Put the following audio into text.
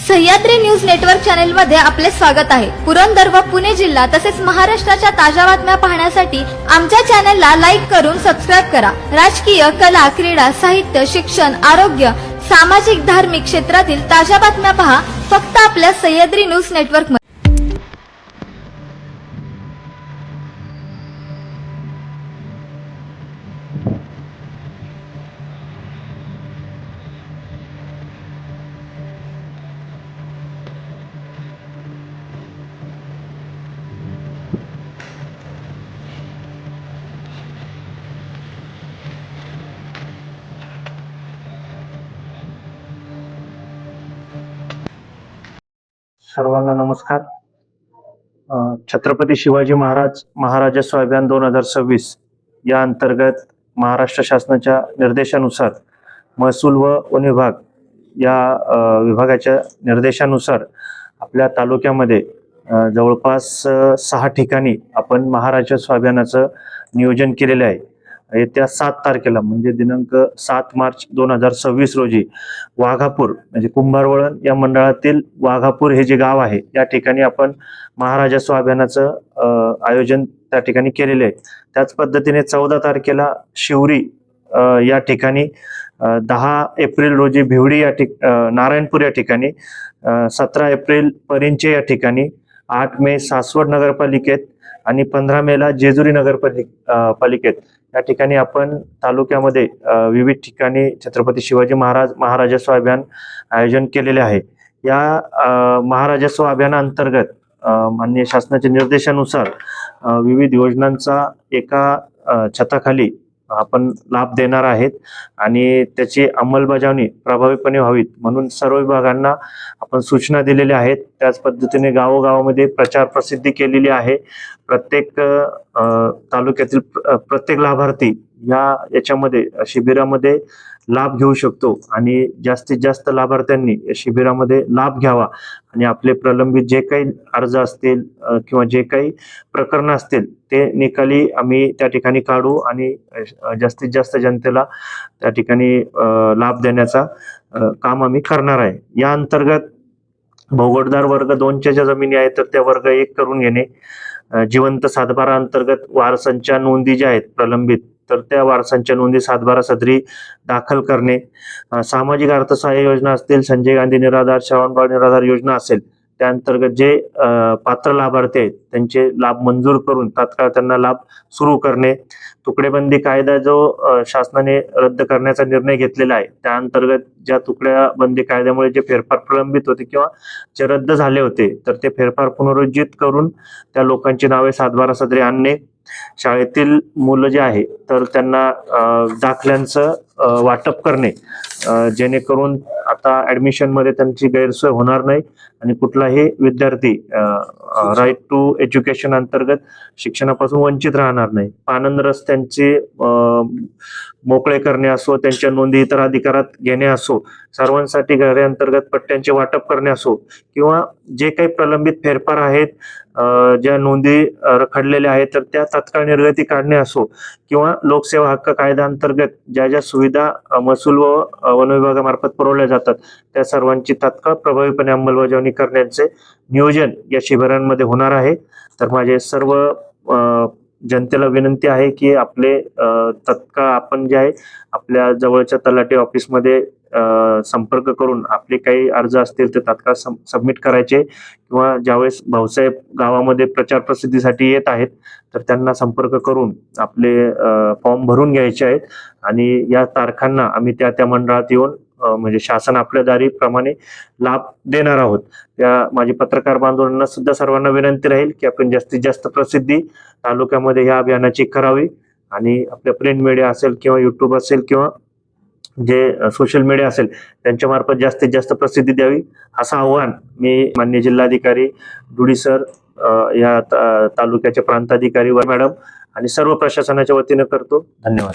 Sahyadri news network channel मध्ये आपले स्वागत आहे। पुरंदर व पुणे जिल्हा तसेच महाराष्ट्राच्या ताज्या बातम्या पाहण्यासाठी आमच्या चॅनलला लाईक करून सबस्क्राइब करा। राजकीय, कला, क्रीडा, साहित्य, शिक्षण, आरोग्य, सामाजिक, धार्मिक क्षेत्रातील ताज्या बातम्या पहा फक्त आपल्या सह्याद्री न्यूज नेटवर्क मध्ये। सर्वांना नमस्कार। छत्रपती शिवाजी महाराज महाराजस्व अभियान 2026 या अंतर्गत महाराष्ट्र शासनाच्या निर्देशानुसार महसूल व वन विभाग या विभागाच्या निर्देशानुसार आपल्या तालुक्यामध्ये जवळपास 6 ठिकाणी आपण महाराजस्व अभियानाचं नियोजन केलेले आहे। येत्या 7 तारखेला म्हणजे दिनांक 7 मार्च 2026 रोजी वाघापूर म्हणजे कुंभारवळण या मंडळातील वाघापूर हे जे गाव आहे या ठिकाणी आपण महाराजस्व अभियानाचं आयोजन त्या ठिकाणी केलेले आहे। त्याच पद्धतीने 14 तारखेला शिवरी या ठिकाणी, 10 एप्रिल रोजी भिवडी या नारायणपूर या ठिकाणी, 17 एप्रिल परिंचे या ठिकाणी, 8 मे सासवड नगरपालिकेत आणि 15 मेला जेजुरी नगरपालिकेत या ठिकाणी आपण तालुक्यामध्ये विविध ठिकाणी छत्रपती शिवाजी महाराज महाराजस्व अभियान आयोजन केलेले आहे। या महाराजस्व अभियानाअंतर्गत माननीय शासनाच्या निर्देशानुसार विविध योजनांचा एका छताखाली आपण लाभ देणार आहेत आणि त्याची अंमलबजावणी प्रभावीपणे व्हावी म्हणून सर्व विभागांना आपण सूचना दिलेल्या आहेत। त्याच पद्धतीने गावोगावामध्ये प्रचार प्रसिद्धी केलेली आहे। प्रत्येक तालुक्यातील प्रत्येक लाभार्थी याच्यामध्ये शिबिरामध्ये लाभ घेऊ शकतो आणि जास्तीत जास्त लाभार्थ्यांनी या शिबिरामध्ये लाभ घ्यावा आणि आपले प्रलंबित जे काही अर्ज असतील किंवा जे काही प्रकरण असतील ते निकाली आम्ही त्या ठिकाणी काढू आणि जास्तीत जास्त जनतेला त्या ठिकाणी लाभ देण्याचा काम आम्ही करणार आहे। या अंतर्गत भोगोटदार वर्ग 2च्या ज्या जमिनी आहेत तर त्या वर्ग 1 करून घेणे, जिवंत सातबारा अंतर्गत वारसांच्या नोंदी ज्या आहेत प्रलंबित तर त्या वारसांच्या नोंदी सातबारा सदरी दाखल करणे, सामाजिक अर्थसहाय्य योजना असतील, संजय गांधी निराधार, श्रावणबाळ निराधार योजना असेल त्या अंतर्गत जे पात्र लाभार्थी आहेत त्यांचे लाभ मंजूर करून तात्काळ त्यांना लाभ सुरू करणे, तुकडेबंदी कायदा जो शासनाने रद्द करण्याचा निर्णय घेतलेला आहे त्या अंतर्गत ज्या तुकड्या बंदी कायद्यामुळे जे फेरफार प्रलंबित होते किंवा जे रद्द झाले होते तर ते फेरफार पुनरुज्जीत करून त्या लोकांची नावे सातबारा सदरी आणणे, शाळेतील मुलं जे आहे तर त्यांना दाखल्यांचं वाटप करणे जेणेकरून आता ऍडमिशन मध्ये त्यांची गैरसोय होणार नाही आणि कुठलाही विद्यार्थी राईट टू एज्युकेशन अंतर्गत शिक्षणापासून वंचित राहणार नाही। पानंद रस्त्यांचे मोकळे करणे असो, त्यांच्या नोंदी इतर अधिकारात घेणे असो, सर्वांसाठी घरे अंतर्गत पट्ट्यांचे वाटप करणे असो किंवा जे काही प्रलंबित फेरफार आहेत ज्या नोंदी रखडलेल्या आहेत तर त्या तात्काळ निर्गती काढणे असो किंवा लोकसेवा हक्क कायदा अंतर्गत ज्या ज्या सुविधा महसूल व वन विभागामार्फत पुरवल्या जातात त्या सर्वांची तात्काळ प्रभावीपणे अंमलबजावणी करण्याचे नियोजन या शिबिरांमध्ये होणार आहे। तर माझे सर्व जनतेला विनंती आहे की आपले तत्काळ आपण जे आहे आपल्या जवळच्या तलाठी ऑफिसमध्ये संपर्क करून आपले काही अर्ज असतील ते तात्काळ सबमिट करायचे किंवा ज्यावेळेस भाऊसाहेब गावामध्ये प्रचार प्रसिद्धीसाठी येत आहेत तर त्यांना संपर्क करून आपले फॉर्म भरून घ्यायचे आहेत आणि या तारखांना आम्ही त्या मंडळात येऊन म्हणजे शासन आपल्या दारीप्रमाणे लाभ देणार आहोत। त्या माझी पत्रकार बांधवांना सुद्धा सर्वांना विनंती राहील की आपण जास्तीत जास्त प्रसिद्धी तालुक्यामध्ये या अभियानाची करावी आणि आपल्या प्रिंट मीडिया असेल किंवा युट्यूब असेल किंवा जे सोशल मीडिया असेल त्यांच्या मार्फत जास्तीत जास्त प्रसिद्धी द्यावी असं आव्हान मी माननीय जिल्हाधिकारी दुडी सर या तालुक्याचे प्रांताधिकारी व मॅडम आणि सर्व प्रशासनाच्या वतीने करतो। धन्यवाद।